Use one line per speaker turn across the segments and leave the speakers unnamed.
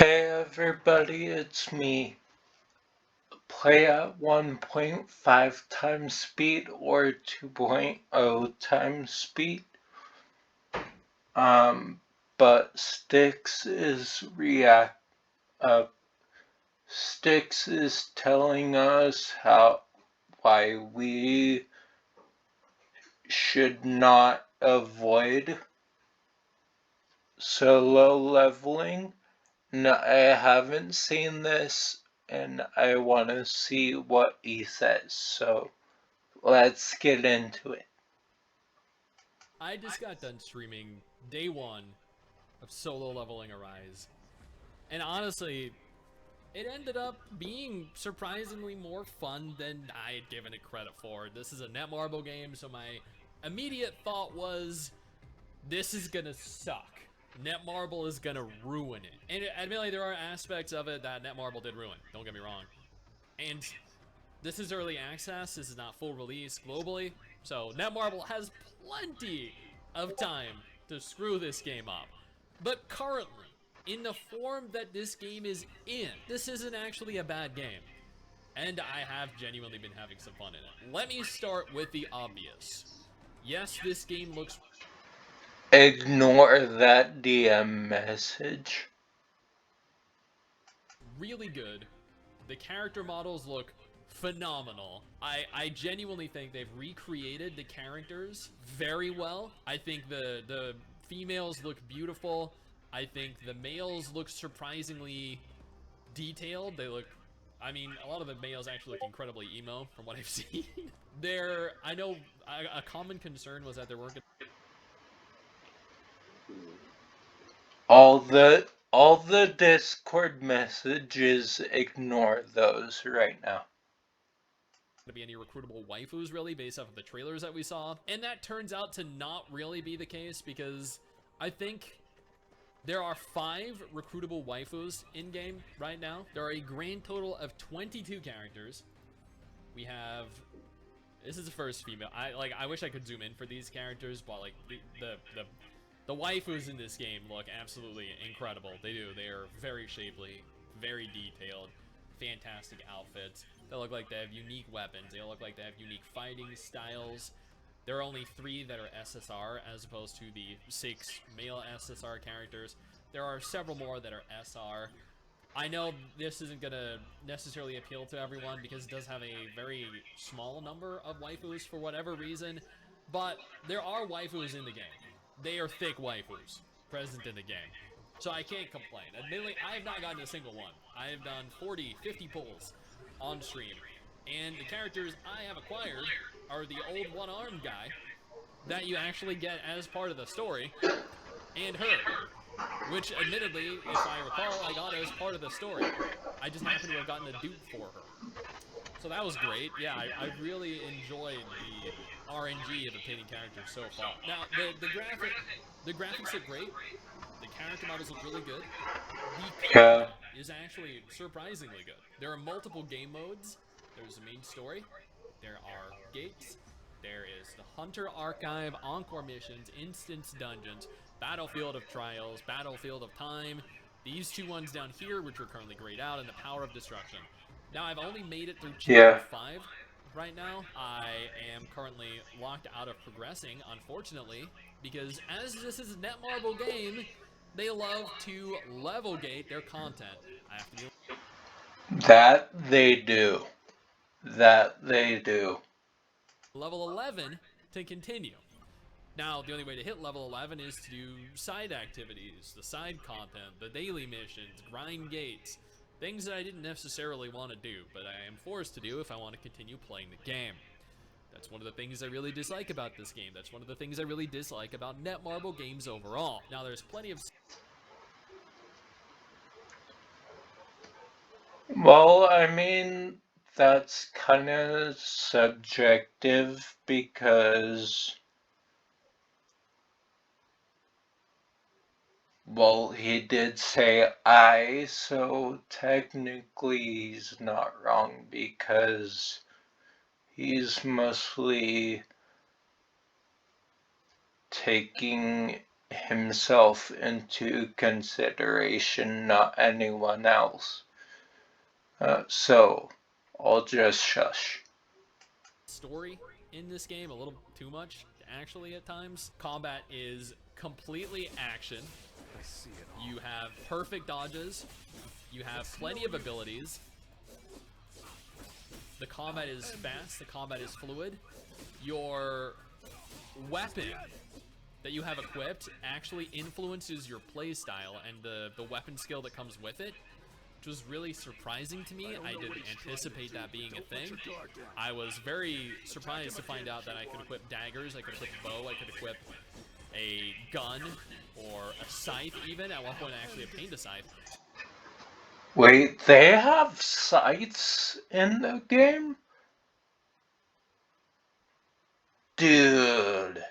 Hey everybody, it's me. Play at 1.5 times speed or 2.0 times speed. But Stix is telling us why we should not avoid solo leveling. No, I haven't seen this, and I want to see what he says, so let's get into it.
I just got done streaming day one of solo leveling Arise. And honestly, it ended up being surprisingly more fun than I had given it credit for. This is a Netmarble game, so my immediate thought was, this is gonna suck. Netmarble is gonna ruin it. And admittedly, there are aspects of it that Netmarble did ruin, don't get me wrong. And this is early access, this is not full release globally, so Netmarble has plenty of time to screw this game up. But currently, in the form that this game is in, this isn't actually a bad game. And I have genuinely been having some fun in it. Let me start with the obvious. Yes, this game looks
Ignore that DM message.
really good. The character models look phenomenal. I genuinely think they've recreated the characters very well. I think the females look beautiful. I think the males look surprisingly detailed. They look, I mean, a lot of the males actually look incredibly emo from what I've seen. I know a common concern was that there weren't
All the Discord messages, ignore those right now.
to be any recruitable waifus really based off of the trailers that we saw, and that turns out to not really be the case because I think there are 5 recruitable waifus in game right now. There are a grand total of 22 characters. We have, this is the first female. I wish I could zoom in for these characters, but like the waifus in this game look absolutely incredible. They do. They are very shapely, very detailed, fantastic outfits. They look like they have unique weapons. They look like they have unique fighting styles. There are only 3 that are SSR as opposed to the 6 male SSR characters. There are several more that are SR. I know this isn't going to necessarily appeal to everyone because it does have a very small number of waifus for whatever reason, but there are waifus in the game. They are thick waifus present in the game, so I can't complain. Admittedly, I have not gotten a single one. I have done 40, 50 pulls on stream, and the characters I have acquired are the old one-armed guy that you actually get as part of the story, and her, which admittedly, if I recall, I got as part of the story. I just happened to have gotten a dupe for her. So that was great. Yeah, I really enjoyed the RNG of obtaining characters so far. Now, the graphics look great. The character models look really good. The
Yeah.
content is actually surprisingly good. There are multiple game modes. There's the main story. There are gates. There is the Hunter Archive, Encore missions, Instance Dungeons, Battlefield of Trials, Battlefield of Time, these 2 ones down here, which are currently grayed out, and the Power of Destruction. Now, I've only made it through Chapter
Yeah.
5 right now. I am currently locked out of progressing, unfortunately, because as this is a Netmarble game, they love to level gate their content. I have to be
That they do. That they do.
level 11 to continue. Now, the only way to hit level 11 is to do side activities, the side content, the daily missions, grind gates, things that I didn't necessarily want to do, but I am forced to do if I want to continue playing the game. That's one of the things I really dislike about this game. That's one of the things I really dislike about Netmarble games overall. Now, there's plenty of
Well, I mean, that's kind of subjective because, well, he did say I, so technically he's not wrong because he's mostly taking himself into consideration, not anyone else. So, I'll just shush.
Story in this game, a little too much, actually, at times. Combat is completely action. You have perfect dodges. You have plenty of abilities. The combat is fast. The combat is fluid. Your weapon that you have equipped actually influences your playstyle and the weapon skill that comes with it, which was really surprising to me. I didn't anticipate that being a thing. I was very surprised to find out that I could equip daggers, I could equip bow, I could equip a gun, or a scythe even. At one point I actually obtained a scythe.
Wait, they have scythes in the game? Dude.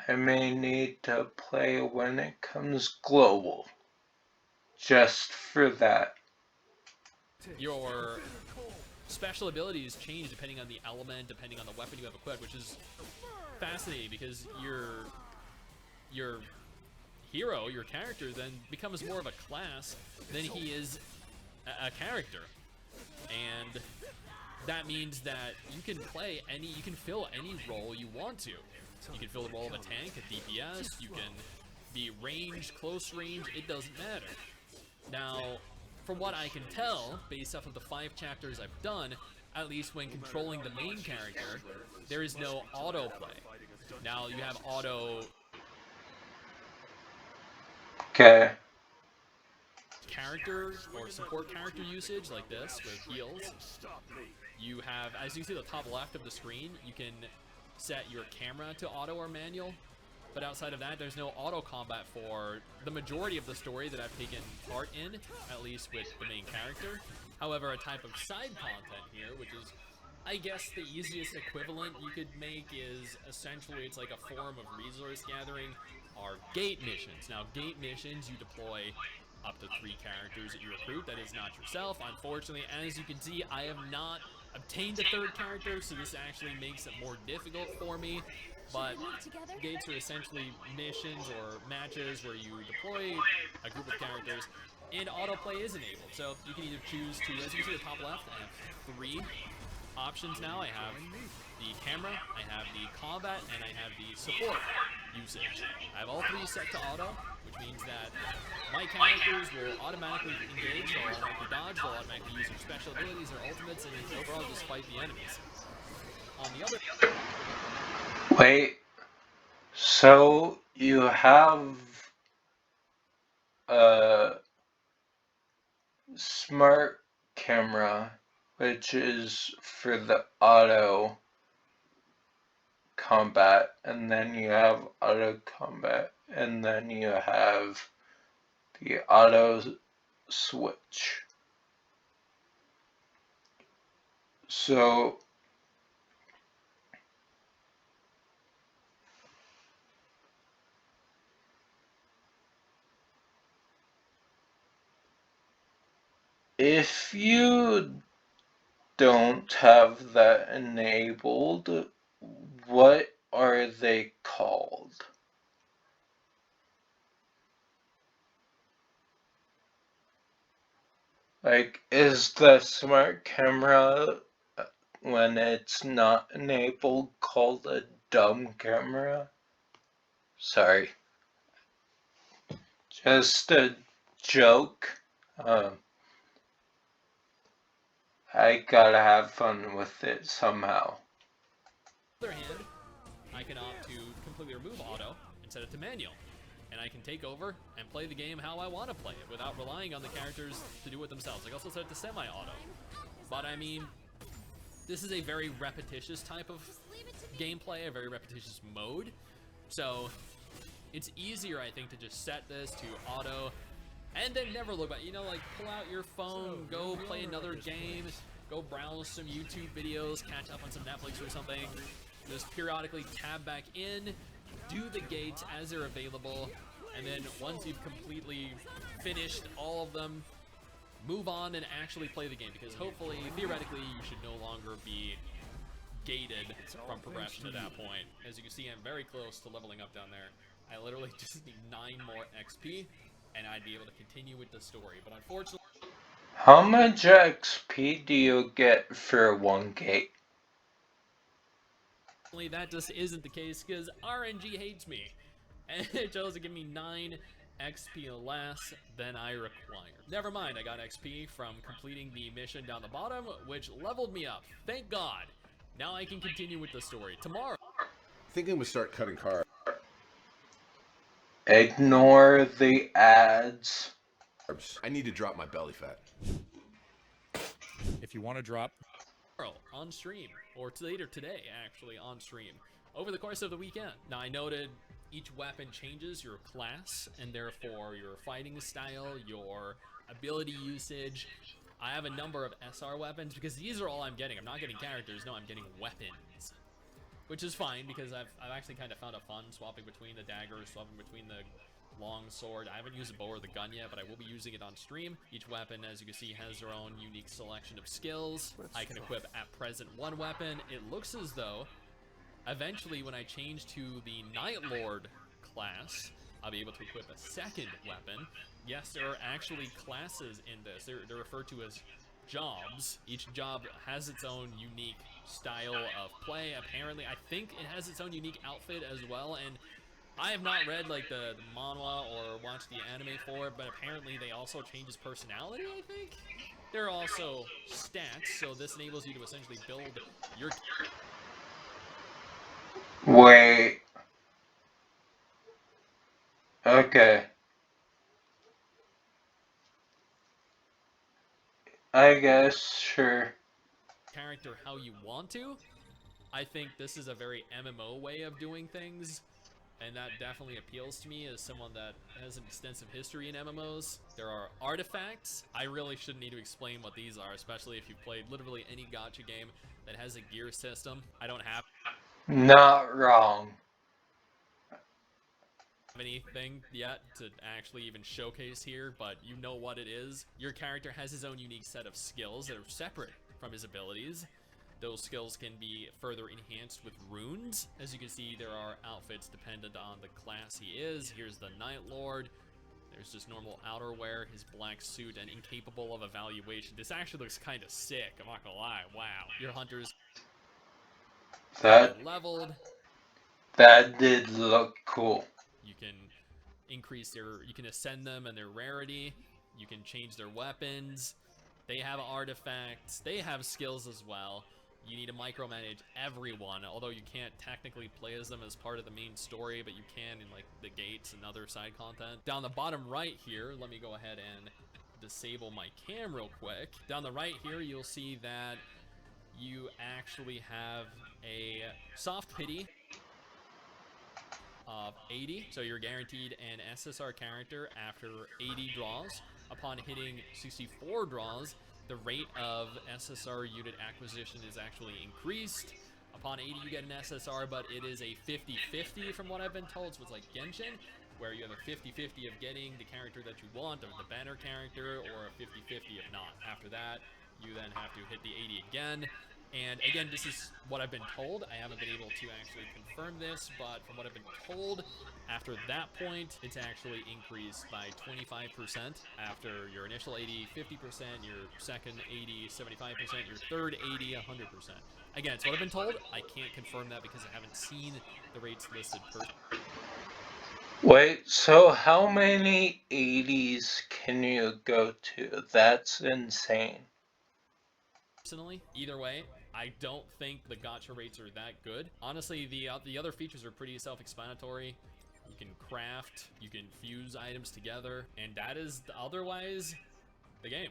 I may need to play when it comes global. Just for that.
Your special abilities change depending on the element, depending on the weapon you have equipped, which is fascinating because your hero, your character, then becomes more of a class than he is a character. And that means that you can fill any role you want to. You can fill the role of a tank, a DPS, you can be range, close range, it doesn't matter. Now, from what I can tell, based off of the 5 chapters I've done, at least when controlling the main character, there is no autoplay. Now, you have auto
Okay.
character or support character usage like this with heals. You have, as you see at the top left of the screen, you can set your camera to auto or manual, but outside of that there's no auto combat for the majority of the story that I've taken part in, at least with the main character. However, a type of side content here, which is I guess the easiest equivalent you could make, is essentially it's like a form of resource gathering, are gate missions. Now, gate missions, you deploy up to 3 characters that you recruit. That is not yourself. Unfortunately, as you can see, I have not obtained a 3rd character, so this actually makes it more difficult for me. But gates are essentially missions or matches where you deploy a group of characters, and autoplay is enabled. So you can either choose to, as you can see at the top left, I have 3 options now. I have the camera, I have the combat, and I have the support usage. I have all 3 set to auto, which means that my characters will automatically engage, they'll automatically dodge, they'll automatically use their special abilities, their ultimates, and overall just fight the enemies. On the other...
Wait, so you have a smart camera, which is for the auto combat, and then you have auto combat, and then you have the auto switch. So if you don't have that enabled, what are they called? Like, is the smart camera, when it's not enabled, called a dumb camera? Sorry. Just a joke. I gotta have fun with it somehow.
other hand, I can opt to completely remove auto and set it to manual. And I can take over and play the game how I want to play it without relying on the characters to do it themselves. I can also set it to semi-auto. But I mean, this is a very repetitious type of gameplay, a very repetitious mode. So it's easier, I think, to just set this to auto and then never look back. You know, like, pull out your phone, go play another game, go browse some YouTube videos, catch up on some Netflix or something. Just periodically tab back in, do the gates as they're available, and then once you've completely finished all of them, move on and actually play the game, because hopefully, theoretically, you should no longer be gated from progression at that point. As you can see, I'm very close to leveling up down there. I literally just need 9 more XP, and I'd be able to continue with the story. But unfortunately,
How much XP do you get for one gate?
that just isn't the case because RNG hates me, and it chose to give me 9 XP less than I require. Never mind, I got XP from completing the mission down the bottom, which leveled me up. Thank God. Now I can continue with the story. Tomorrow,
Thinking we start cutting carbs.
Ignore the ads.
I need to drop my belly fat.
If you want to drop
on stream, or later today, actually, on stream, over the course of the weekend. Now, I noted each weapon changes your class, and therefore your fighting style, your ability usage. I have a number of SR weapons, because these are all I'm getting. I'm not getting characters, no, I'm getting weapons. Which is fine, because I've actually kind of found a fun swapping between the daggers, swapping between the long sword. I haven't used the bow or the gun yet, but I will be using it on stream. Each weapon, as you can see, has their own unique selection of skills. I can equip at present one weapon. It looks as though eventually when I change to the Night Lord class, I'll be able to equip a second weapon. Yes, there are actually classes in this. They're referred to as jobs. Each job has its own unique style of play. Apparently, I think it has its own unique outfit as well, and I have not read like the manhwa or watched the anime for it, but apparently they also change his personality, I think? There are also stats, so this enables you to essentially build your...
Wait. Okay. I guess, sure.
character how you want to. I think this is a very MMO way of doing things, and that definitely appeals to me as someone that has an extensive history in MMOs. There are artifacts. I really shouldn't need to explain what these are, especially if you've played literally any gacha game that has a gear system. I don't have
Not wrong.
anything yet to actually even showcase here, but you know what it is. Your character has his own unique set of skills that are separate from his abilities. Those skills can be further enhanced with runes. As you can see, there are outfits dependent on the class he is. Here's the Night Lord. There's just normal outerwear, his black suit, and incapable of evaluation. This actually looks kind of sick, I'm not gonna lie. Wow. Your hunters
That
leveled.
did look cool.
You can increase their, you can ascend them and their rarity. You can change their weapons. They have artifacts. They have skills as well. You need to micromanage everyone, although you can't technically play as them as part of the main story, but you can in like the gates and other side content. Down the bottom right here, let me go ahead and disable my cam real quick. Down the right here, you'll see that you actually have a soft pity of 80, so you're guaranteed an SSR character after 80 draws. Upon hitting 64 draws, the rate of SSR unit acquisition is actually increased. Upon 80, you get an SSR, but it is a 50-50 from what I've been told, so it's like Genshin, where you have a 50-50 of getting the character that you want, or the banner character, or a 50-50 if not. After that, you then have to hit the 80 again. And again, this is what I've been told. I haven't been able to actually confirm this, but from what I've been told, after that point, it's actually increased by 25%. After your initial 80, 50%, your second 80, 75%, your third 80, 100%. Again, it's what I've been told. I can't confirm that because I haven't seen the rates listed
Wait, so how many 80s can you go to? That's insane.
personally. Either way, I don't think the gacha rates are that good. Honestly, the other features are pretty self-explanatory. You can craft, you can fuse items together, and that is otherwise the game.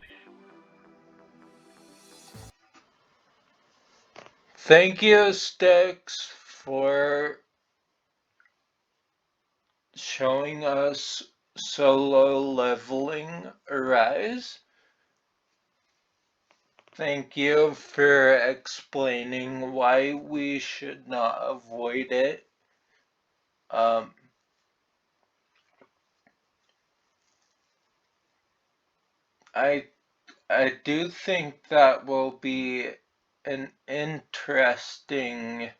Thank you, Stix, for showing us solo leveling Arise. Thank you for explaining why we should not avoid it. I do think that will be an interesting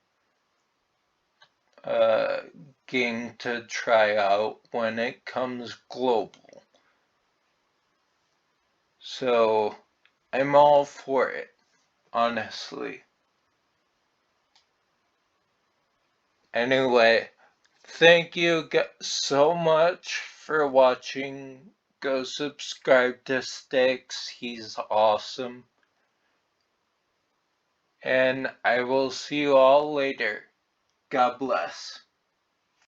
looking to try out when it comes global. So I'm all for it, honestly. Anyway, thank you so much for watching. Go subscribe to Stix, he's awesome. And I will see you all later. God bless.